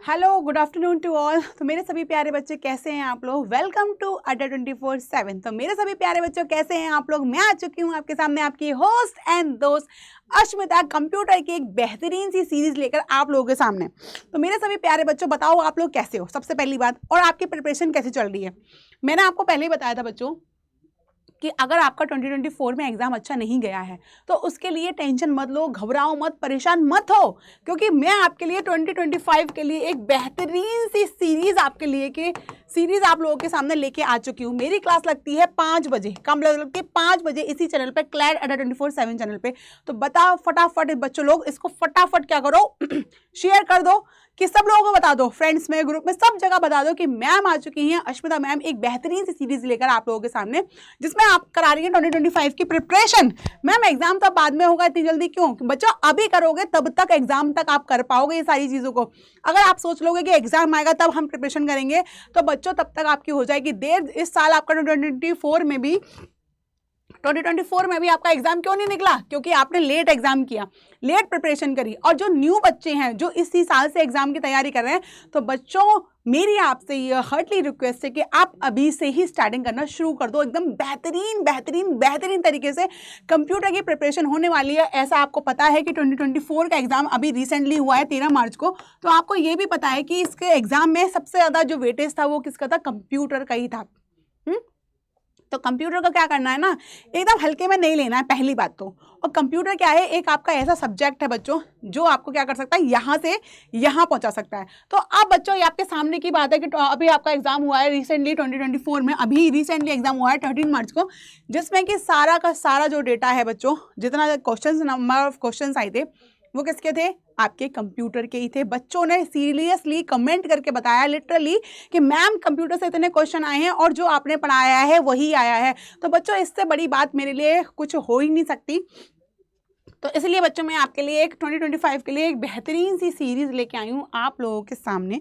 Hello, good afternoon to all. तो मेरे सभी प्यारे बच्चे कैसे हैं आप लोग? वेलकम टू अड्डा 24/7। तो मेरे सभी प्यारे बच्चों कैसे हैं आप लोग? मैं आ चुकी हूँ आपके सामने, आपकी होस्ट एंड दोस्त अश्मिता, कंप्यूटर की एक बेहतरीन सी सीरीज लेकर आप लोगों के सामने। तो मेरे सभी प्यारे बच्चों, बताओ आप लोग कैसे हो, सबसे पहली बात, और आपकी प्रिपरेशन कैसे चल रही है? मैंने आपको पहले ही बताया था बच्चों कि अगर आपका 2024 में एग्जाम अच्छा नहीं गया है तो उसके लिए टेंशन मत लो, घबराओ मत, परेशान मत हो, क्योंकि मैं आपके लिए 2025 के लिए एक बेहतरीन सी सीरीज आप लोगों के सामने लेके आ चुकी हूँ। मेरी क्लास लगती है 5 बजे, कम लगती है 5 बजे इसी चैनल पे, क्लैड अड्डा 24/7 चैनल पे। तो बताओ फटाफट बच्चों लोग, इसको फटाफट क्या करो, शेयर कर दो, कि सब लोगों को बता दो, फ्रेंड्स में, ग्रुप में, सब जगह बता दो कि मैम आ चुकी हैं, अश्मिता मैम एक बेहतरीन सी सीरीज लेकर आप लोगों के सामने, जिसमें आप करा रही है 2025 की प्रिपरेशन। मैम एग्जाम तो बाद में होगा, इतनी जल्दी क्यों? बच्चों अभी करोगे तब तक एग्जाम तक आप कर पाओगे ये सारी चीजों को। अगर आप सोच लोगे कि एग्जाम आएगा तब हम प्रिपरेशन करेंगे तो बच्चों तब तक आपकी हो जाएगी देर। इस साल आपका 2024 में भी आपका एग्जाम क्यों नहीं निकला? क्योंकि आपने लेट एग्जाम किया, लेट प्रिपरेशन करी। और जो न्यू बच्चे हैं जो इसी साल से एग्जाम की तैयारी कर रहे हैं, तो बच्चों मेरी आपसे ये हार्टली रिक्वेस्ट है कि आप अभी से ही स्टार्टिंग करना शुरू कर दो। एकदम बेहतरीन बेहतरीन बेहतरीन तरीके से कंप्यूटर की प्रिपरेशन होने वाली है। ऐसा आपको पता है कि 2024 का एग्जाम अभी रिसेंटली हुआ है 13 मार्च को, तो आपको ये भी पता है कि इसके एग्जाम में सबसे ज़्यादा जो वेटेज था वो किसका था? कंप्यूटर का ही था। तो कंप्यूटर का क्या करना है ना, एकदम हल्के में नहीं लेना है पहली बात तो। और कंप्यूटर क्या है, एक आपका ऐसा सब्जेक्ट है बच्चों जो आपको क्या कर सकता है, यहाँ से यहाँ पहुँचा सकता है। तो अब बच्चों ये आपके सामने की बात है कि अभी आपका एग्जाम हुआ है रिसेंटली 2024 में, अभी रिसेंटली एग्जाम हुआ है 13 मार्च को, जिसमें कि सारा का सारा जो डेटा है बच्चों, जितना क्वेश्चन, नंबर ऑफ क्वेश्चन आए थे वो किसके थे? आपके कंप्यूटर के ही थे। बच्चों ने सीरियसली कमेंट करके बताया लिटरली कि मैम कंप्यूटर से इतने क्वेश्चन आए हैं और जो आपने पढ़ाया है वही आया है। तो बच्चों इससे बड़ी बात मेरे लिए कुछ हो ही नहीं सकती। तो इसलिए बच्चों मैं आपके लिए एक 2025 के लिए एक बेहतरीन सी सीरीज़ लेके आई हूँ आप लोगों के सामने,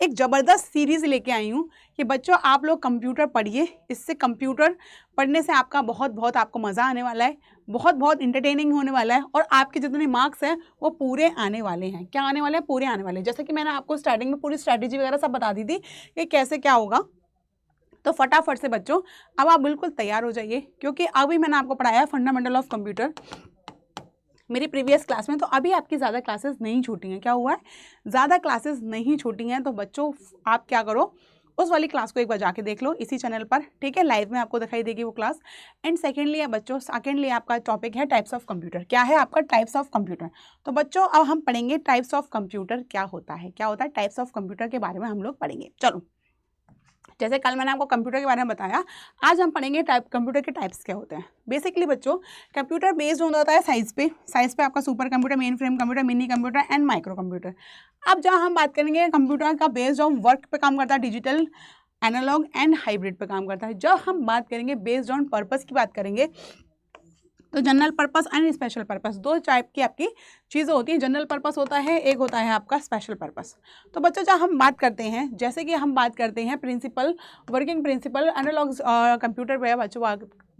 एक ज़बरदस्त सीरीज़ लेके आई हूँ कि बच्चों आप लोग कंप्यूटर पढ़िए। इससे कंप्यूटर पढ़ने से आपका बहुत बहुत आपको मज़ा आने वाला है, बहुत बहुत इंटरटेनिंग होने वाला है, और आपके जितने मार्क्स हैं वो पूरे आने वाले हैं। क्या आने वाले हैं? पूरे आने वाले हैं। जैसे कि मैंने आपको स्टार्टिंग में पूरी स्ट्रैटेजी वगैरह सब बता दी थी कि कैसे क्या होगा। तो फटाफट से बच्चों अब आप बिल्कुल तैयार हो जाइए, क्योंकि अभी मैंने आपको पढ़ाया है फंडामेंटल ऑफ कंप्यूटर मेरी प्रीवियस क्लास में। तो अभी आपकी ज़्यादा क्लासेस नहीं छूटी हैं। क्या हुआ है? ज़्यादा क्लासेस नहीं छूटी हैं। तो बच्चों आप क्या करो, उस वाली क्लास को एक बार जाके देख लो इसी चैनल पर, ठीक है? लाइव में आपको दिखाई देगी वो क्लास। एंड सेकेंडली बच्चों, सेकेंडली आपका टॉपिक है टाइप्स ऑफ कंप्यूटर। क्या है आपका? Types of computer. तो बच्चों अब हम पढ़ेंगे टाइप्स ऑफ कंप्यूटर क्या होता है, क्या होता है टाइप्स ऑफ कंप्यूटर के बारे में हम लोग पढ़ेंगे। चलो, जैसे कल मैंने आपको कंप्यूटर के बारे में बताया, आज हम पढ़ेंगे कंप्यूटर के टाइप्स क्या होते हैं। बेसिकली बच्चों कंप्यूटर बेस्ड होता है साइज पे आपका super computer, main frame computer, mini computer and micro computer. अब जहाँ हम बात करेंगे कंप्यूटर का बेस्ड ऑन वर्क पे काम करता है, डिजिटल, एनालॉग एंड हाइब्रिड पे काम करता है। जब हम बात करेंगे बेस्ड ऑन पर्पस की बात करेंगे, तो general purpose and special purpose, दो टाइप की आपकी चीज़ें होती हैं। जनरल पर्पस होता है, एक होता है आपका स्पेशल पर्पस। तो बच्चों जब हम बात करते हैं, जैसे कि हम बात करते हैं principle, working principle analog computer पे बच्चों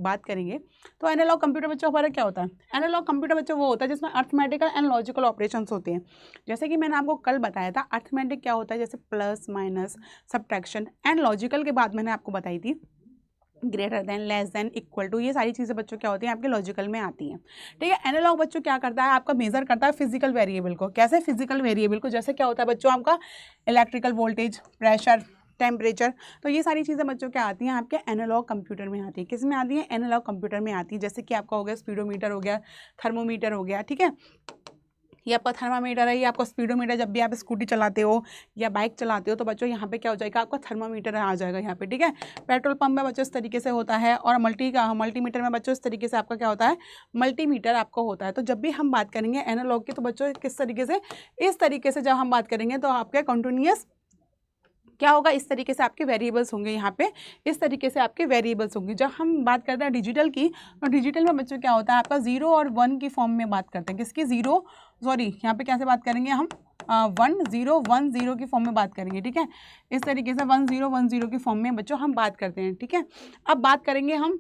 बात करेंगे, तो एनालॉग कंप्यूटर बच्चों हमारा क्या होता है? एनालॉग कंप्यूटर बच्चों वो होता है जिसमें अर्थमेटिकल एंड लॉजिकल ऑपरेशंस होते हैं। जैसे कि मैंने आपको कल बताया था, अर्थमेटिक क्या होता है, जैसे plus minus subtraction, and logical के बाद मैंने आपको बताई थी greater than, less than, equal to. ये सारी चीज़ें बच्चों क्या होती हैं आपके लॉजिकल में आती हैं, ठीक है? एनालॉग बच्चों क्या करता है, आपका मेजर करता है फिजिकल वेरिएबल को। कैसे? फिजिकल वेरिएबल को, जैसे क्या होता है बच्चों आपका इलेक्ट्रिकल वोल्टेज, प्रेशर, टेम्परेचर। तो ये सारी चीज़ें बच्चों क्या आती हैं आपके एनालॉग कंप्यूटर में आती है। किस में आती है? एनालॉग कंप्यूटर में आती है। जैसे कि आपका हो गया स्पीडोमीटर हो गया, थर्मोमीटर हो गया, ठीक है? ये आपका थर्मामीटर है, ये आपका स्पीडोमीटर। जब भी आप स्कूटी चलाते हो या बाइक चलाते हो तो बच्चों यहाँ पे क्या हो जाएगा, आपका थर्मामीटर आ जाएगा यहाँ पे, ठीक है? पेट्रोल पंप में बच्चों इस तरीके से होता है, और मल्टीमीटर में बच्चों इस तरीके से आपका क्या होता है, मल्टीमीटर आपका होता है। तो जब भी हम बात करेंगे एनालॉग की, तो बच्चों किस तरीके से, इस तरीके से जब हम बात करेंगे तो आपका कंटिन्यूअस क्या होगा, इस तरीके से आपके वेरिएबल्स होंगे यहाँ पे, इस तरीके से आपके वेरिएबल्स होंगे। जब हम बात करते हैं डिजिटल की, तो डिजिटल में बच्चों क्या होता है आपका 0 और 1 की फॉर्म में बात करते हैं। किसकी? यहाँ पे कैसे बात करेंगे हम, 1010 की फॉर्म में बात करेंगे, ठीक है? इस तरीके से 1010 की फॉर्म में बच्चों हम बात करते हैं, ठीक है? अब बात करेंगे हम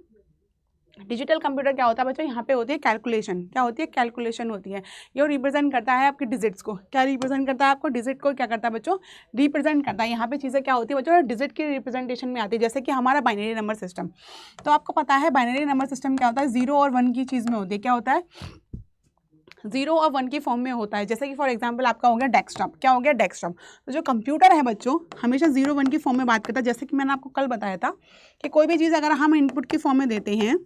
डिजिटल कंप्यूटर क्या होता है बच्चों, यहाँ पे होती है कैलकुलेशन, क्या होती है, कैलकुलेशन होती है। ये रिप्रेजेंट करता है आपके डिजिट्स को, क्या रिप्रेजेंट करता है आपको, डिजिट को क्या करता है बच्चों, रिप्रेजेंट करता है। यहाँ पे चीज़ें क्या होती है बच्चों, डिजिट की रिप्रेजेंटेशन में आती है, जैसे कि हमारा बाइनरी नंबर सिस्टम। तो आपको पता है बाइनरी नंबर सिस्टम क्या होता है, 0 और 1 की चीज़ में होती है, क्या होता है, 0 और 1 की फॉर्म में होता है। जैसे कि फॉर एग्जांपल आपका हो गया डेस्कटॉप, क्या हो गया, डेस्कटॉप। तो जो कंप्यूटर है बच्चों हमेशा 0 1 की फॉर्म में बात करता है। जैसे कि मैंने आपको कल बताया था कि कोई भी चीज़ अगर हम इनपुट की फॉर्म में देते हैं,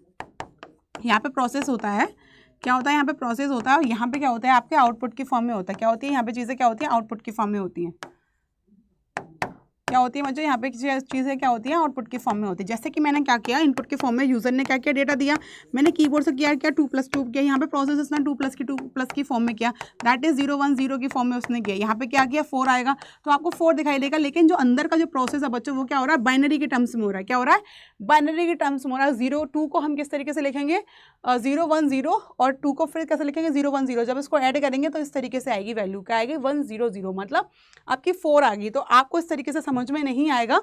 यहाँ पे प्रोसेस होता है, क्या होता है, यहाँ पे प्रोसेस होता है, और यहाँ पे क्या होता है आपके आउटपुट की फॉर्म में होता है, क्या होती है, यहाँ पे चीज़ें क्या होती हैं, आउटपुट की फॉर्म में होती हैं, क्या होती है बच्चों, यहाँ पे चीज़ें क्या होती है, आउटपुट की फॉर्म में होती है। जैसे कि मैंने क्या किया, इनपुट की फॉर्म में यूजर ने क्या किया, डेटा दिया, मैंने कीबोर्ड से किया 2+2 किया, यहाँ पे प्रोसेस उसने 2+2 की फॉर्म में किया, दैट इज 0 1 0 की फॉर्म में उसने किया। यहाँ पे क्या किया, 4 आएगा, तो आपको 4 दिखाई देगा, लेकिन जो अंदर का जो प्रोसेस है बच्चों वो क्या हो रहा है, बाइनरी के टर्म्स में हो रहा है, क्या हो रहा है, बाइनरी के टर्म्स में हो रहा है। 0 2 को हम किस तरीके से लिखेंगे, 0 1 0, और 2 को फिर कैसे लिखेंगे, 0 1 0। जब इसको ऐड करेंगे तो इस तरीके से आएगी वैल्यू, क्या आएगी, 1 0 0, मतलब आपकी 4 आ गई। तो आपको इस तरीके से समझ में नहीं आएगा,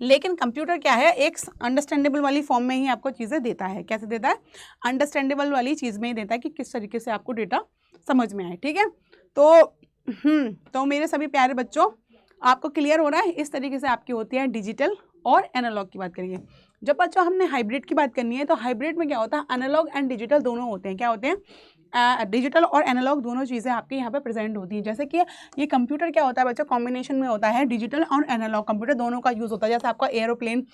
लेकिन कंप्यूटर क्या है, एक अंडरस्टैंडेबल वाली फॉर्म में ही आपको चीज़ें देता है। कैसे देता है, अंडरस्टैंडेबल वाली चीज़ में ही देता है कि किस तरीके से आपको डेटा समझ में आए, ठीक है। तो मेरे सभी प्यारे बच्चों, आपको क्लियर हो रहा है, इस तरीके से आपकी होती है डिजिटल और एनालॉग की बात करेंगे। जब बच्चों हमने हाइब्रिड की बात करनी है, तो हाइब्रिड में क्या होता है, एनालॉग एंड डिजिटल दोनों होते हैं, क्या होते हैं, डिजिटल और एनालॉग दोनों चीज़ें आपके यहाँ पे प्रेजेंट होती हैं। जैसे कि ये कंप्यूटर क्या होता है बच्चों, कॉम्बिनेशन में होता है, डिजिटल और एनालॉग कंप्यूटर दोनों का यूज़ होता है। जैसे आपका एरोप्लेन,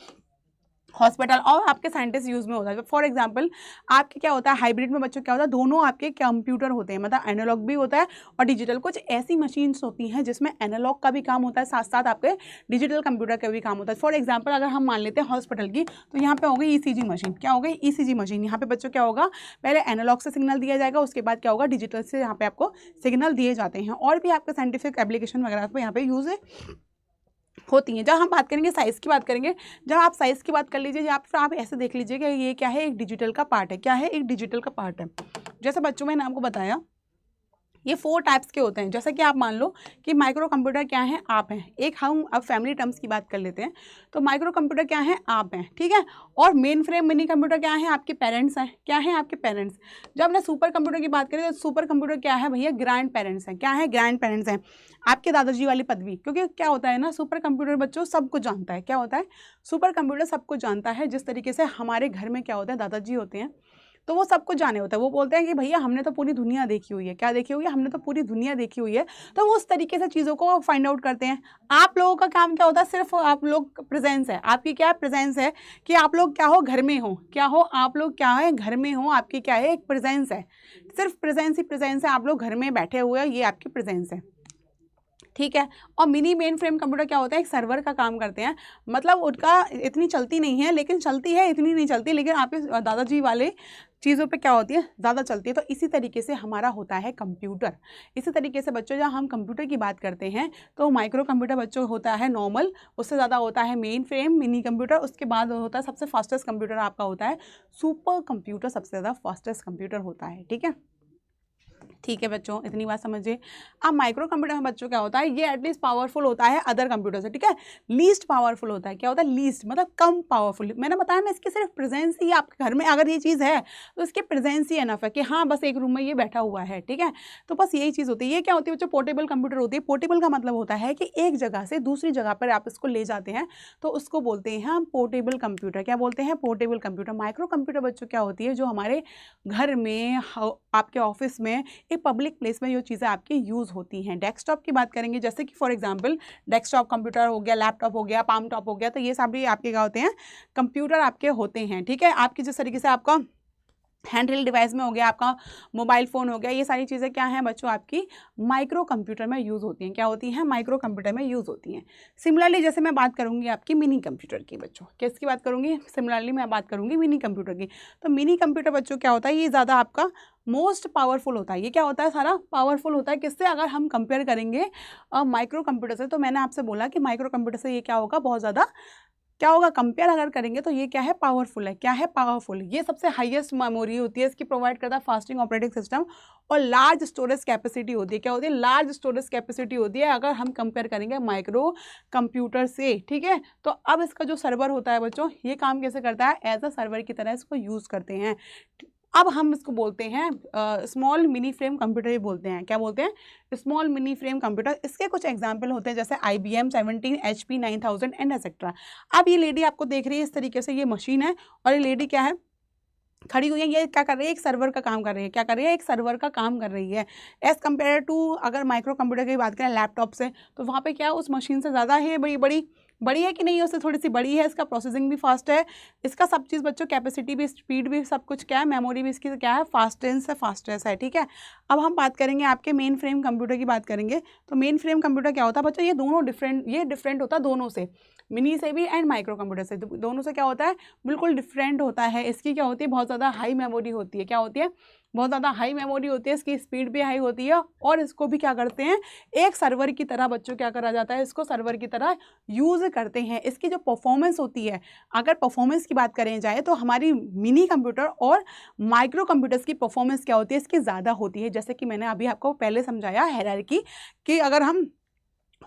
हॉस्पिटल और आपके साइंटिस्ट यूज़ में होता है। फॉर एग्जांपल आपके क्या होता है, हाइब्रिड में बच्चों क्या होता है, दोनों आपके कंप्यूटर होते हैं, मतलब एनालॉग भी होता है और डिजिटल। कुछ ऐसी मशीन्स होती हैं जिसमें एनालॉग का भी काम होता है, साथ साथ आपके डिजिटल कंप्यूटर का भी काम होता है। फॉर एग्जाम्पल अगर हम मान लेते हैं हॉस्पिटल की, तो यहाँ पे हो गई ECG मशीन, क्या हो गई, ECG मशीन। यहाँ पे बच्चों क्या होगा, पहले एनालॉग से सिग्नल दिया जाएगा, उसके बाद क्या होगा, डिजिटल से यहाँ पे आपको सिग्नल दिए जाते हैं। और भी आपके साइंटिफिक एप्लीकेशन वगैरह पे यहाँ पे यूज़ होती हैं। जब हम बात करेंगे साइज़ की बात करेंगे, जब आप साइज़ की बात कर लीजिए, या फिर आप ऐसे देख लीजिए कि ये क्या है, एक डिजिटल का पार्ट है, क्या है, एक डिजिटल का पार्ट है। जैसे बच्चों मैंने आपको बताया ये 4 टाइप्स के होते हैं। जैसे कि आप मान लो कि माइक्रो कंप्यूटर क्या है, आप हैं। एक हम अब फैमिली टर्म्स की बात कर लेते हैं, तो माइक्रो कंप्यूटर क्या है, आप हैं, ठीक है। और मेन फ्रेम मिनी कंप्यूटर क्या है, आपके पेरेंट्स हैं, क्या है, आपके पेरेंट्स। जब हमने सुपर कंप्यूटर की बात करें, तो सुपर कंप्यूटर क्या है भैया, ग्रैंड पेरेंट्स हैं, क्या है, ग्रैंड पेरेंट्स हैं, आपके दादाजी वाली पदवी। क्योंकि क्या होता है ना, सुपर कंप्यूटर बच्चों सब कुछ जानता है, क्या होता है, सुपर कंप्यूटर सब कुछ जानता है। जिस तरीके से हमारे घर में क्या होता है, दादाजी होते हैं, तो वो सब कुछ जाने होता है। वो बोलते हैं कि भैया हमने तो पूरी दुनिया देखी हुई है, क्या देखी हुई है, हमने तो पूरी दुनिया देखी हुई है। तो वो उस तरीके से चीज़ों को फाइंड आउट करते हैं। आप लोगों का काम क्या होता है, सिर्फ आप लोग प्रेजेंस है, आपकी क्या प्रेजेंस है, कि आप लोग क्या हो, घर में हो, क्या हो, आप लोग क्या है, घर में हो, आपकी क्या है, एक प्रेजेंस है, सिर्फ प्रेजेंस ही प्रेजेंस है, आप लोग घर में बैठे हुए हैं, ये आपकी प्रेजेंस है, ठीक है। और मिनी मेन फ्रेम कंप्यूटर क्या होता है, एक सर्वर का काम करते हैं, मतलब उनका इतनी चलती नहीं है, लेकिन चलती है, इतनी नहीं चलती, लेकिन आपके दादाजी वाले चीज़ों पे क्या होती है, ज़्यादा चलती है। तो इसी तरीके से हमारा होता है कंप्यूटर। इसी तरीके से बच्चों जब हम कंप्यूटर की बात करते हैं, तो माइक्रो कंप्यूटर बच्चों होता है नॉर्मल, उससे ज़्यादा होता है मेन फ्रेम मिनी कंप्यूटर, उसके बाद होता है सबसे फास्टेस्ट कंप्यूटर आपका होता है सुपर कंप्यूटर, सबसे ज़्यादा फास्टेस्ट कंप्यूटर होता है, ठीक है। ठीक है बच्चों, इतनी बात समझिए। अब माइक्रो कंप्यूटर में बच्चों क्या होता है, ये एटलीस्ट पावरफुल होता है अदर कंप्यूटर से, ठीक है। लीस्ट पावरफुल होता है, क्या होता है, लीस्ट मतलब कम पावरफुल। मैंने बताया ना, इसकी सिर्फ प्रेजेंस ही, आपके घर में अगर ये चीज़ है तो इसकी प्रेजेंस ही एनफ है कि हाँ बस एक रूम में ये बैठा हुआ है, ठीक है। तो बस यही चीज़ होती है। ये क्या होती है बच्चों, पोर्टेबल कंप्यूटर होती है। पोर्टेबल का मतलब होता है कि एक जगह से दूसरी जगह पर आप इसको ले जाते हैं, तो उसको बोलते हैं हम पोर्टेबल कंप्यूटर। क्या बोलते हैं, पोर्टेबल कंप्यूटर। माइक्रो कंप्यूटर बच्चों क्या होती है, जो हमारे घर में, आपके ऑफिस में, एक पब्लिक प्लेस में जो चीज़ें आपकी यूज़ होती हैं। डेस्कटॉप की बात करेंगे, जैसे कि फॉर एग्जांपल डेस्कटॉप कंप्यूटर हो गया, लैपटॉप हो गया, पाम टॉप हो गया, तो ये सब भी आपके क्या होते हैं, कंप्यूटर आपके होते हैं, ठीक है। आपकी जिस तरीके से आपका हैंडहेल्ड डिवाइस में हो गया, आपका मोबाइल फ़ोन हो गया, ये सारी चीज़ें क्या हैं बच्चों, आपकी माइक्रो कंप्यूटर में यूज़ होती हैं। क्या होती हैं, माइक्रो कंप्यूटर में यूज़ होती हैं। सिमिलरली जैसे मैं बात करूँगी आपकी मिनी कंप्यूटर की बच्चों, किसकी बात करूँगी, सिमिलरली मैं बात करूँगी मिनी कंप्यूटर की। तो मिनी कंप्यूटर बच्चों क्या होता है, ये ज़्यादा आपका मोस्ट पावरफुल होता है। ये क्या होता है, सारा पावरफुल होता है। किससे, अगर हम कंपेयर करेंगे माइक्रो कंप्यूटर से, तो मैंने आपसे बोला कि माइक्रो कंप्यूटर से ये क्या होगा, बहुत ज़्यादा क्या होगा, कंपेयर अगर करेंगे तो ये क्या है, पावरफुल है। क्या है, पावरफुल। ये सबसे हाईएस्ट मेमोरी होती है, इसकी प्रोवाइड करता है फास्टिंग ऑपरेटिंग सिस्टम, और लार्ज स्टोरेज कैपेसिटी होती है। क्या होती है, लार्ज स्टोरेज कैपेसिटी होती है अगर हम कंपेयर करेंगे माइक्रो कंप्यूटर से, ठीक है। तो अब इसका जो सर्वर होता है बच्चों, ये काम कैसे करता है, एज अ सर्वर की तरह इसको यूज़ करते हैं। अब हम इसको बोलते हैं स्मॉल मिनी फ्रेम कंप्यूटर ही बोलते हैं। क्या बोलते हैं, स्मॉल मिनी फ्रेम कंप्यूटर। इसके कुछ एग्जांपल होते हैं जैसे IBM 17, HP 9000 एंड एक्सेट्रा। अब ये लेडी आपको देख रही है इस तरीके से, ये मशीन है और ये लेडी क्या है, खड़ी हुई है। ये क्या कर रही है, एक सर्वर का काम कर रही है। क्या कर रही है, एक सर्वर का काम कर रही है। एज़ कम्पेयर टू अगर माइक्रो कंप्यूटर की बात करें लैपटॉप से, तो वहाँ पे क्या उस मशीन से ज़्यादा है, बड़ी है कि नहीं, उससे थोड़ी सी बड़ी है। इसका प्रोसेसिंग भी फास्ट है, इसका सब चीज़ बच्चों, कैपेसिटी भी, स्पीड भी, सब कुछ क्या है, मेमोरी भी इसकी क्या है, फास्टेस्ट है, ठीक है। अब हम बात करेंगे आपके मेन फ्रेम कंप्यूटर की बात करेंगे। तो मेन फ्रेम कंप्यूटर क्या होता है बच्चों, ये दोनों डिफरेंट होता है दोनों से, मिनी से भी एंड माइक्रो कंप्यूटर से। दोनों से क्या होता है, बिल्कुल डिफरेंट होता है। इसकी क्या होती है, बहुत ज़्यादा हाई मेमोरी होती है। क्या होती है, बहुत ज़्यादा हाई मेमोरी होती है, इसकी स्पीड भी हाई होती है, और इसको भी क्या करते हैं, एक सर्वर की तरह बच्चों क्या करा जाता है, इसको सर्वर की तरह यूज़ करते हैं। इसकी जो परफॉर्मेंस होती है, अगर परफॉर्मेंस की बात करें जाए तो हमारी मिनी कंप्यूटर और माइक्रो कंप्यूटर्स की परफॉर्मेंस क्या होती है, इसकी ज़्यादा होती है। जैसे कि मैंने अभी आपको पहले समझाया हायरार्की कि अगर हम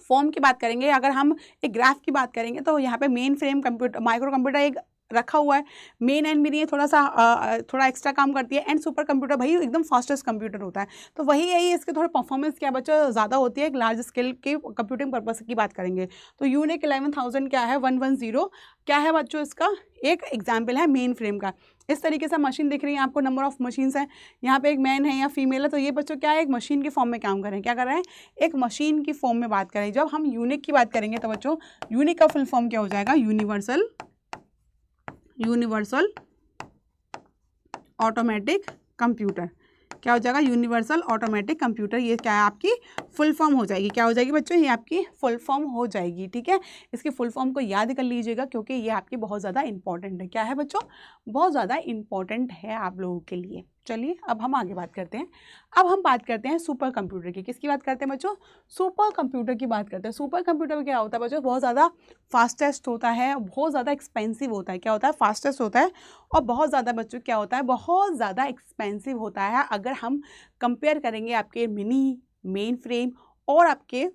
फॉर्म की बात करेंगे, अगर हम एक ग्राफ की बात करेंगे, तो यहाँ पे main frame computer, micro computer एक रखा हुआ है, मेन एंड मिनी थोड़ा एक्स्ट्रा काम करती है, एंड सुपर कंप्यूटर भाई एकदम फास्टेस्ट कंप्यूटर होता है। तो वही यही इसके थोड़े परफॉर्मेंस क्या बच्चों ज़्यादा होती है। एक लार्ज स्केल के कंप्यूटिंग पर्पस की बात करेंगे तो यूनिक 11000 क्या है, 110 क्या है बच्चों, इसका एक एग्जाम्पल है मेन फ्रेम का। इस तरीके से मशीन दिख रही है आपको, नंबर ऑफ मशीन्स हैं, यहाँ पे एक मैन है या फीमेल है, तो ये बच्चों क्या है, एक मशीन के फॉर्म में काम कर रहे हैं। क्या कर रहे हैं, एक मशीन की फॉर्म में बात करें। जब हम यूनिक की बात करेंगे तो बच्चों यूनिक का फुल फॉर्म क्या हो जाएगा, यूनिवर्सल ऑटोमेटिक कंप्यूटर। क्या हो जाएगा, यूनिवर्सल ऑटोमेटिक कंप्यूटर। ये क्या है, आपकी फुल फॉर्म हो जाएगी। क्या हो जाएगी बच्चों, ये आपकी फुल फॉर्म हो जाएगी, ठीक है। इसकी फुल फॉर्म को याद कर लीजिएगा क्योंकि ये आपकी बहुत ज़्यादा इंपॉर्टेंट है। क्या है बच्चों, बहुत ज़्यादा इंपॉर्टेंट है आप लोगों के लिए। चलिए अब हम आगे बात करते हैं। अब हम बात करते हैं सुपर कंप्यूटर की। किसकी बात करते हैं बच्चों, सुपर कंप्यूटर की बात करते हैं। सुपर कंप्यूटर में क्या होता है बच्चों, बहुत ज़्यादा फास्टेस्ट होता है, बहुत ज़्यादा एक्सपेंसिव होता है। क्या होता है, फास्टेस्ट होता है, और बहुत ज़्यादा बच्चों क्या होता है, बहुत ज़्यादा एक्सपेंसिव होता है। अगर हम कंपेयर करेंगे आपके मिनी, मेन फ्रेम और आपके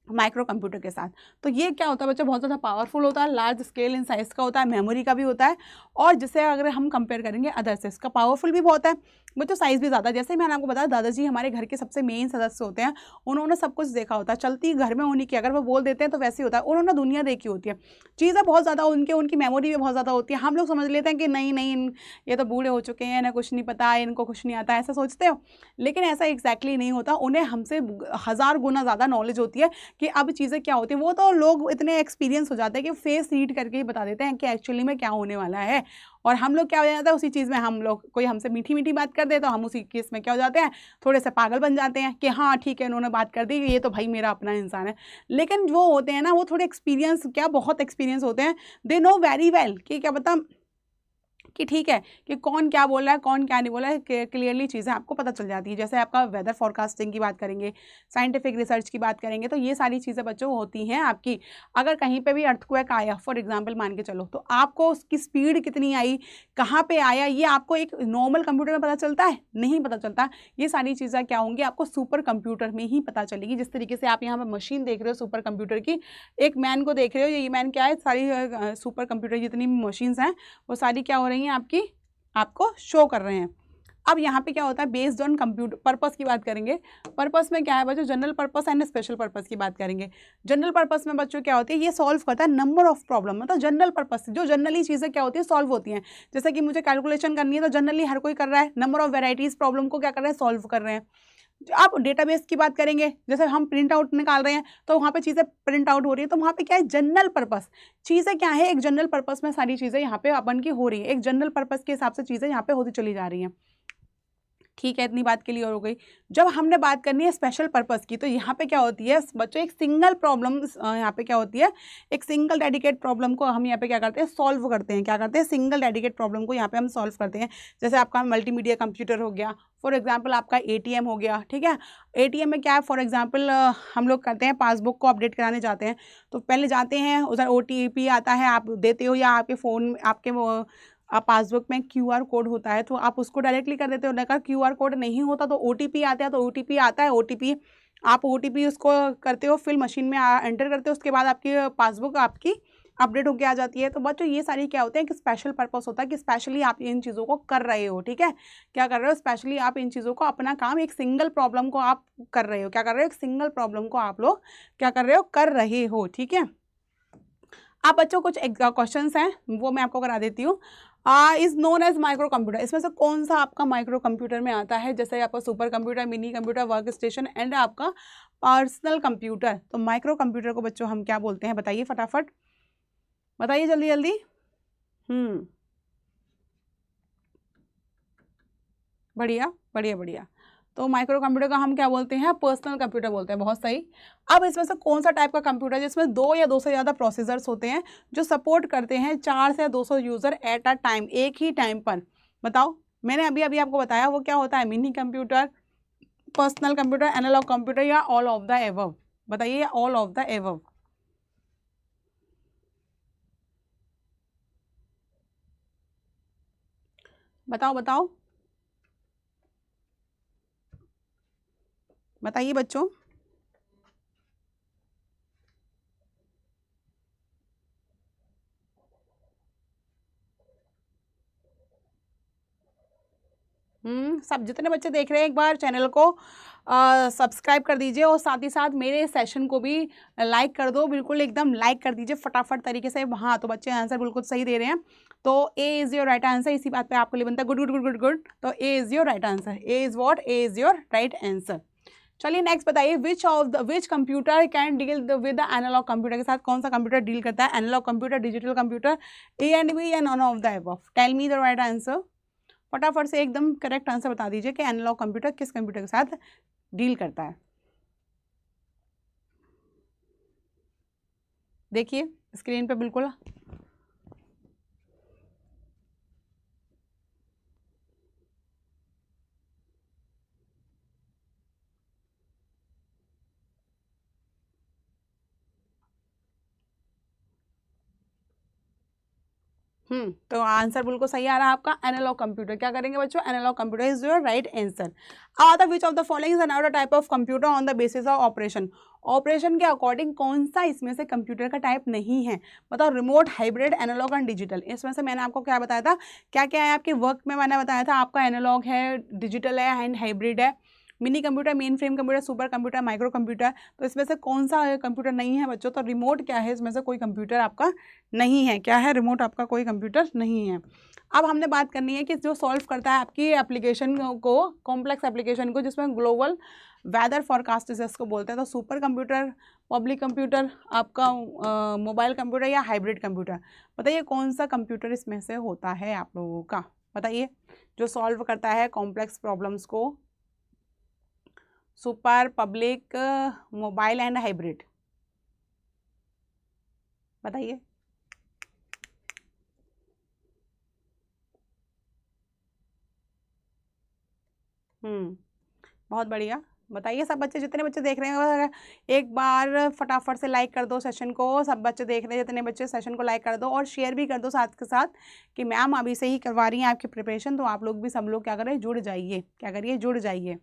माइक्रो कंप्यूटर के साथ, तो ये क्या होता है बच्चों, बहुत ज़्यादा पावरफुल होता है, लार्ज स्केल इन साइज़ का होता है, मेमोरी का भी होता है, और जिसे अगर हम कंपेयर करेंगे अदर से, इसका पावरफुल भी बहुत है बच्चों, साइज़ भी ज़्यादा। जैसे मैंने आपको बताया, दादाजी हमारे घर के सबसे मेन सदस्य होते हैं, उन्होंने सब कुछ देखा होता है, चलती घर में उन्हीं की, अगर वो बोल देते हैं तो वैसे ही होता है, उन्होंने दुनिया देखी होती है, चीज़ें बहुत ज़्यादा उनकी मेमोरी भी बहुत ज़्यादा होती है। हम लोग समझ लेते हैं कि नहीं ये तो बूढ़े हो चुके हैं, इन्हें कुछ नहीं पता, इनको कुछ नहीं आता, ऐसा सोचते हो, लेकिन ऐसा एग्जैक्टली नहीं होता। उन्हें हमसे 1000 गुना ज़्यादा नॉलेज होती है कि अब चीज़ें क्या होती है। वो तो लोग इतने एक्सपीरियंस हो जाते हैं कि फेस रीड करके ही बता देते हैं कि एक्चुअली में क्या होने वाला है, और हम लोग क्या हो जाता है उसी चीज़ में, हम लोग कोई हमसे मीठी मीठी बात कर दे तो हम उसी केस में क्या हो जाते हैं, थोड़े से पागल बन जाते हैं कि हाँ ठीक है उन्होंने बात कर दी, ये तो भाई मेरा अपना इंसान है। लेकिन वो होते हैं ना, वो थोड़े एक्सपीरियंस, क्या बहुत एक्सपीरियंस होते हैं, दे नो वेरी वेल कि क्या पता कि ठीक है कि कौन क्या बोल रहा है, कौन क्या नहीं बोल रहा है, क्लियरली चीज़ें आपको पता चल जाती है। जैसे आपका वेदर फोरकास्टिंग की बात करेंगे, साइंटिफिक रिसर्च की बात करेंगे, तो ये सारी चीज़ें बच्चों होती हैं आपकी। अगर कहीं पे भी अर्थक्वेक आया फॉर एग्जांपल मान के चलो, तो आपको उसकी स्पीड कितनी आई, कहाँ पे आया, ये आपको एक नॉर्मल कंप्यूटर में पता चलता है, नहीं पता चलता। ये सारी चीज़ें क्या होंगी, आपको सुपर कंप्यूटर में ही पता चलेगी। जिस तरीके से आप यहाँ पर मशीन देख रहे हो सुपर कंप्यूटर की, एक मैन को देख रहे हो, ये मैन क्या है, सारी सुपर कंप्यूटर जितनी मशीन्स हैं वो सारी क्या हो रही हैं आपकी, आपको शो कर रहे हैं। अब यहाँ पे क्या होता है, बेस्ड ऑन कंप्यूटर पर्पस की बात करेंगे। पर्पस में क्या है बच्चों, general purpose and special purpose की बात करेंगे। जनरल पर्पस में बच्चों क्या होती है, ये सॉल्व करता है नंबर ऑफ प्रॉब्लम, मतलब जनरल पर्पस जो जनरली चीज़ें क्या होती है, सॉल्व होती हैं। जैसे कि मुझे कैलकुलेशन करनी है तो जनरली हर कोई कर रहा है, नंबर ऑफ वेराइटीज़ प्रॉब्लम को क्या कर रहे हैं, सॉल्व कर रहे हैं। आप डेटाबेस की बात करेंगे, जैसे हम प्रिंट आउट निकाल रहे हैं तो वहाँ पे चीज़ें प्रिंट आउट हो रही है, तो वहाँ पे क्या है, जनरल पर्पस चीज़ें क्या है, एक जनरल पर्पस में सारी चीज़ें यहाँ पे अपन की हो रही है, एक जनरल पर्पस के हिसाब से चीज़ें यहाँ पे होती चली जा रही हैं। ठीक है, इतनी बात क्लियर हो गई। जब हमने बात करनी है स्पेशल पर्पस की, तो यहाँ पे क्या होती है बच्चों, एक सिंगल प्रॉब्लम, यहाँ पे क्या होती है, एक सिंगल डेडिकेट प्रॉब्लम को हम यहाँ पे क्या करते हैं, सॉल्व करते हैं। क्या करते हैं, सिंगल डेडिकेट प्रॉब्लम को यहाँ पे हम सॉल्व करते हैं। जैसे आपका मल्टीमीडिया कंप्यूटर हो गया, फॉर एग्जाम्पल आपका ATM हो गया, ठीक है। ATM में क्या है, फॉर एग्जाम्पल हम लोग करते हैं पासबुक को अपडेट कराने जाते हैं, तो पहले जाते हैं उधर OTP आता है, आप देते हो, या आपके फ़ोन आपके पासबुक में QR कोड होता है, तो आप उसको डायरेक्टली कर देते हो। अगर QR कोड नहीं होता तो OTP आता है, तो OTP आता है, OTP आप OTP उसको करते हो, फिर मशीन में एंटर करते हो, उसके बाद आपकी पासबुक आपकी अपडेट होके आ जाती है। तो बच्चों ये सारी क्या होते हैं कि स्पेशल पर्पस होता है कि स्पेशली आप इन चीज़ों को कर रहे हो, ठीक है। क्या कर रहे हो, स्पेशली आप इन चीज़ों को, अपना काम एक सिंगल प्रॉब्लम को आप कर रहे हो। क्या कर रहे हो, एक सिंगल प्रॉब्लम को आप लोग क्या कर रहे हो, कर रहे हो, ठीक है। आप बच्चों कुछ क्वेश्चंस हैं वो मैं आपको करा देती हूँ। Is known as micro computer, इसमें से कौन सा आपका माइक्रो कंप्यूटर में आता है? जैसे आपका super computer, mini computer, work station and आपका पर्सनल कंप्यूटर। तो माइक्रो कंप्यूटर को बच्चों हम क्या बोलते हैं, बताइए फटाफट, बताइए जल्दी जल्दी। बढ़िया बढ़िया बढ़िया। तो माइक्रो कंप्यूटर का हम क्या बोलते हैं, पर्सनल कंप्यूटर बोलते हैं, बहुत सही। अब इसमें से कौन सा टाइप का कंप्यूटर जिसमें 2 या 2 से ज़्यादा प्रोसेसर्स होते हैं जो सपोर्ट करते हैं 4 से 200 यूज़र एट अ टाइम, एक ही टाइम पर? बताओ, मैंने अभी अभी आपको बताया वो क्या होता है, mini computer, personal computer, analog computer, या ऑल ऑफ द एबव? बताइए, ऑल ऑफ द एबव। बताओ बताओ बताइए बच्चों। सब जितने बच्चे देख रहे हैं एक बार चैनल को सब्सक्राइब कर दीजिए, और साथ ही साथ मेरे सेशन को भी लाइक कर दो, बिल्कुल एकदम लाइक कर दीजिए फटाफट तरीके से। हाँ, तो बच्चे आंसर बिल्कुल सही दे रहे हैं, तो A is your right answer. इसी बात पे आपके लिए बनता है good good good good good. तो A is your right answer, A is what, A is your right answer. चलिए नेक्स्ट बताइए, which computer can deal with the analog computer, के साथ कौन सा कंप्यूटर डील करता है, analog computer, digital computer, A and B, या none of the above? Tell me the right answer, फटाफट से एकदम करेक्ट आंसर बता दीजिए कि एनालॉग कंप्यूटर किस कंप्यूटर के साथ डील करता है। देखिए स्क्रीन पे बिल्कुल। तो आंसर बिल्कुल सही आ रहा है आपका, एनालॉग कंप्यूटर। क्या करेंगे बच्चों, analog computer is your right answer. अब आता है which of the following is another type of computer on the basis of operation. Operation के अकॉर्डिंग कौन सा इसमें से कंप्यूटर का टाइप नहीं है? बताओ, remote, hybrid, analog and digital. इसमें से मैंने आपको क्या बताया था, क्या क्या है आपके वर्क में, मैंने बताया था आपका एनालॉग है, डिजिटल है एंड हाइब्रिड है, mini computer, main frame computer, super computer, micro computer. तो इसमें से कौन सा कंप्यूटर नहीं है बच्चों? तो रिमोट क्या है, इसमें से कोई कंप्यूटर आपका नहीं है। क्या है, रिमोट आपका कोई कंप्यूटर नहीं है। अब हमने बात करनी है कि जो सॉल्व करता है आपकी एप्लीकेशन को, कॉम्प्लेक्स एप्लीकेशन को, जिसमें ग्लोबल वेदर फॉरकास्ट को बोलते हैं। तो सुपर कंप्यूटर, पब्लिक कंप्यूटर, आपका मोबाइल कंप्यूटर, या हाइब्रिड कंप्यूटर? बताइए कौन सा कंप्यूटर इसमें से होता है आप लोगों का, बताइए, जो सॉल्व करता है कॉम्प्लेक्स प्रॉब्लम्स को, super, public, mobile and hybrid? बताइए। बहुत बढ़िया। बताइए सब बच्चे, जितने बच्चे देख रहे हैं एक बार फटाफट से लाइक कर दो सेशन को। सब बच्चे देख रहे हैं, जितने बच्चे सेशन को लाइक कर दो और शेयर भी कर दो साथ के साथ कि मैम अभी से ही करवा रही हैं आपकी प्रिपरेशन, तो आप लोग भी, सब लोग क्या करें, जुड़ जाइए। क्या करिए, जुड़ जाइए।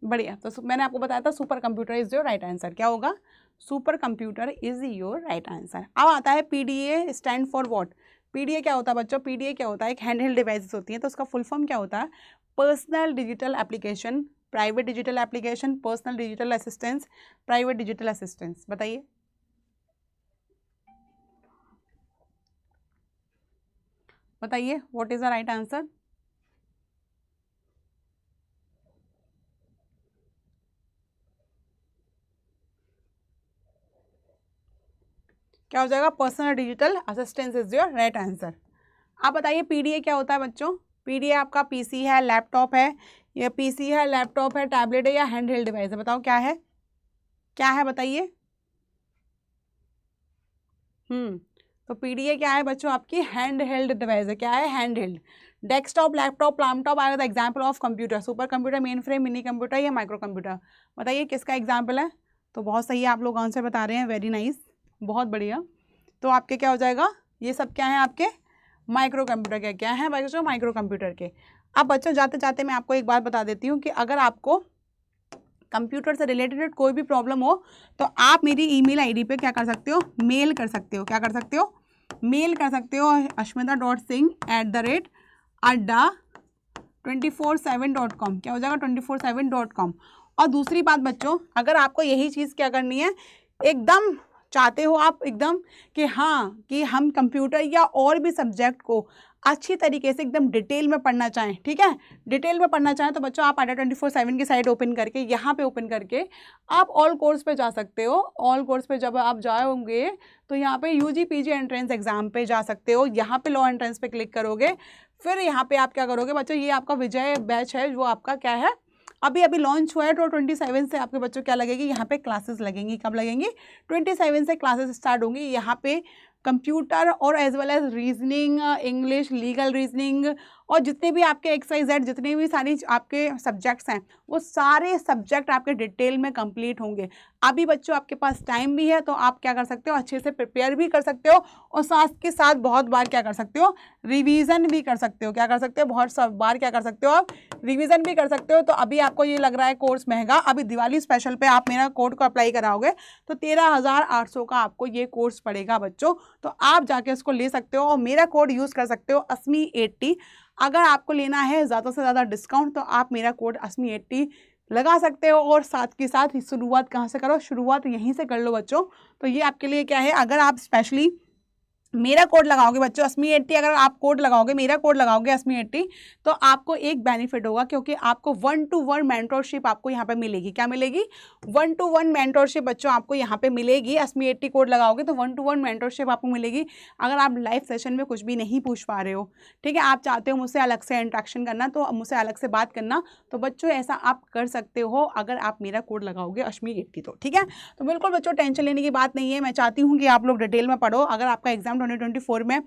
बढ़िया। तो मैंने आपको बताया था super computer is your right answer. क्या होगा, super computer is your right answer. अब आता है PDA stand for what? PDA क्या होता है बच्चों? पीडीए क्या होता है, एक हैंडहेल्ड डिवाइसेस होती हैं, तो उसका फुल फॉर्म क्या होता है? Personal digital application, private digital application, personal digital assistance, private digital assistance. बताइए, बताइए what is the right answer? क्या हो जाएगा? Personal digital assistance is your right answer. आप बताइए पीडीए क्या होता है बच्चों? पीडीए आपका पीसी है, लैपटॉप है, या पीसी है, लैपटॉप है, टैबलेट है, या हैंड हेल्ड डिवाइस है? बताओ क्या है, क्या है बताइए। तो पीडीए क्या है बच्चों? आपकी हैंड हेल्ड डिवाइस है। क्या है? Hand held. Desktop, laptop, laptop आएगा था example of computer, super computer, main frame, mini computer या माइक्रो कंप्यूटर। बताइए किसका एग्जाम्पल है? तो बहुत सही है, आप लोग आंसर बता रहे हैं, वेरी नाइस, बहुत बढ़िया। तो आपके क्या हो जाएगा, ये सब क्या है आपके माइक्रो कंप्यूटर के। क्या है बच्चों? माइक्रो कंप्यूटर के। अब बच्चों जाते जाते मैं आपको एक बात बता देती हूँ कि अगर आपको कंप्यूटर से रिलेटेड कोई भी प्रॉब्लम हो तो आप मेरी ईमेल आईडी पे क्या कर सकते हो, मेल कर सकते हो। क्या कर सकते हो? मेल कर सकते हो, ashmita.singh@247.com। क्या हो जाएगा? 247.com। और दूसरी बात बच्चों, अगर आपको यही चीज़ क्या करनी है, एकदम चाहते हो आप एकदम कि हाँ कि हम कंप्यूटर या और भी सब्जेक्ट को अच्छी तरीके से एकदम डिटेल में पढ़ना चाहें, ठीक है, डिटेल में पढ़ना चाहें, तो बच्चों आप ADA 24/7 की साइट ओपन करके यहाँ पे ओपन करके आप ऑल कोर्स पे जा सकते हो। ऑल कोर्स पे जब आप जाओगे तो यहाँ पे यूजी पीजी एंट्रेंस एग्जाम पे जा सकते हो। यहाँ पे लॉ एंट्रेंस पे क्लिक करोगे, फिर यहाँ पे आप क्या करोगे बच्चों, ये आपका विजय बैच है, वो आपका क्या है अभी अभी लॉन्च हुआ है। तो 27 से आपके बच्चों क्या लगेगी, यहाँ पे क्लासेस लगेंगी। कब लगेंगी? 27 से क्लासेस स्टार्ट होंगी। यहाँ पे कंप्यूटर और as well as reasoning, English, legal reasoning और जितने भी आपके XYZ जितने भी सारी आपके सब्जेक्ट्स हैं वो सारे सब्जेक्ट आपके डिटेल में कंप्लीट होंगे। अभी बच्चों आपके पास टाइम भी है तो आप क्या कर सकते हो, अच्छे से प्रिपेयर भी कर सकते हो और साथ के साथ बहुत बार क्या कर सकते हो, रिवीजन भी कर सकते हो। क्या कर सकते हो? बहुत सब बार क्या कर सकते हो आप, रिवीजन भी कर सकते हो। तो अभी आपको ये लग रहा है कोर्स महंगा, अभी दिवाली स्पेशल पे आप मेरा कोड को अप्लाई कराओगे तो 13,800 का आपको ये कोर्स पड़ेगा बच्चों। तो आप जाके इसको ले सकते हो और मेरा कोड यूज़ कर सकते हो ASMI80। अगर आपको लेना है ज़्यादा से ज़्यादा डिस्काउंट तो आप मेरा कोड ASMI80 लगा सकते हो। और साथ के साथ शुरुआत कहाँ से करो, शुरुआत यहीं से कर लो बच्चों। तो ये आपके लिए क्या है, अगर आप स्पेशली मेरा कोड लगाओगे बच्चों ASMI80, अगर आप कोड लगाओगे, मेरा कोड लगाओगे ASMI80, तो आपको एक बेनिफिट होगा क्योंकि आपको 1-to-1 मेंटरशिप आपको यहाँ पे मिलेगी। क्या मिलेगी? 1-to-1 मेंटरशिप बच्चों आपको यहाँ पे मिलेगी। ASMI80 कोड लगाओगे तो 1-to-1 मेंटरशिप आपको मिलेगी। अगर आप लाइव सेशन में कुछ भी नहीं पूछ पा रहे हो, ठीक है, आप चाहते हो मुझसे अलग से इंट्रैक्शन करना, तो मुझसे अलग से बात करना, तो बच्चों ऐसा आप कर सकते हो अगर आप मेरा कोड लगाओगे ASMI80 तो, ठीक है। तो बिल्कुल बच्चों टेंशन लेने की बात नहीं है। मैं चाहती हूँ कि आप लोग डिटेल में पढ़ो। अगर आपका एग्जाम 2024 में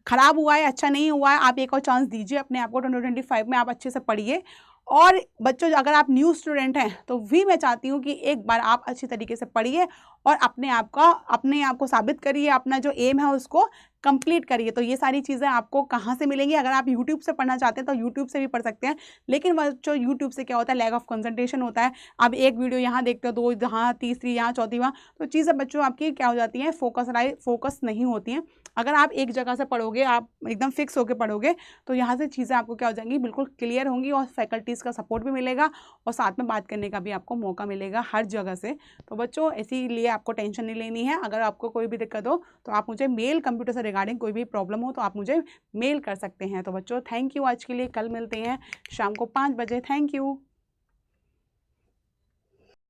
खराब हुआ है, अच्छा नहीं हुआ है, आप एक और चांस दीजिए अपने आप को। 2025 में आप अच्छे से पढ़िए। और बच्चों अगर आप न्यू स्टूडेंट हैं तो भी मैं चाहती हूँ कि एक बार आप अच्छी तरीके से पढ़िए और अपने आप को साबित करिए, अपना जो एम है उसको कंप्लीट करिए। तो ये सारी चीज़ें आपको कहाँ से मिलेंगी? अगर आप यूट्यूब से पढ़ना चाहते हैं तो यूट्यूब से भी पढ़ सकते हैं, लेकिन बच्चों यूट्यूब से क्या होता है, लैक ऑफ कंसंट्रेशन होता है। आप एक वीडियो यहाँ देखते हो, दो यहाँ, तीसरी यहाँ, चौथी वहाँ, तो चीज़ें बच्चों आपकी क्या हो जाती हैं, फोकस नहीं होती हैं। अगर आप एक जगह से पढ़ोगे, आप एकदम फिक्स होकर पढ़ोगे, तो यहाँ से चीज़ें आपको क्या हो जाएंगी, बिल्कुल क्लियर होंगी और फैकल्टीज़ का सपोर्ट भी मिलेगा और साथ में बात करने का भी आपको मौका मिलेगा हर जगह से। तो बच्चों इसीलिए आपको टेंशन नहीं लेनी है। अगर आपको कोई भी दिक्कत हो तो आप मुझे मेल, कंप्यूटर से रिगार्डिंग कोई भी प्रॉब्लम हो तो आप मुझे मेल कर सकते हैं। तो बच्चों थैंक यू आज के लिए, कल मिलते हैं शाम को 5 बजे। Thank you.